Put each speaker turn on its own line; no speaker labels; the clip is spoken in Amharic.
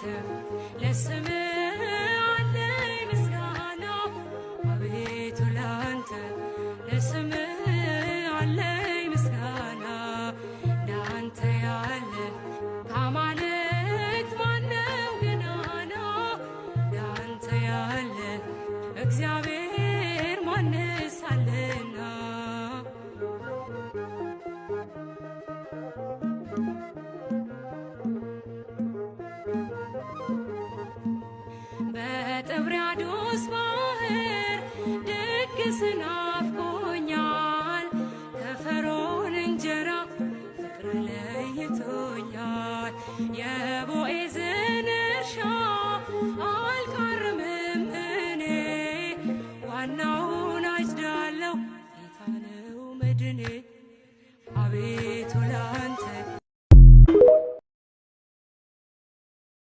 ላንተ ለስምህ አለኝ ምስጋና አቤቱ ላንተ ለስምህ አለኝ ምስጋና እንዳንተ ያለ ከአማልክት ማነው ገናና እንዳንተ ያለ እግዚአብሔር ማንስ አለና በጥብርያዶስ ባህር ድግስ ናፍቆኛል ከፈርዖን እንጀራ ፍቅር ለይቶኛል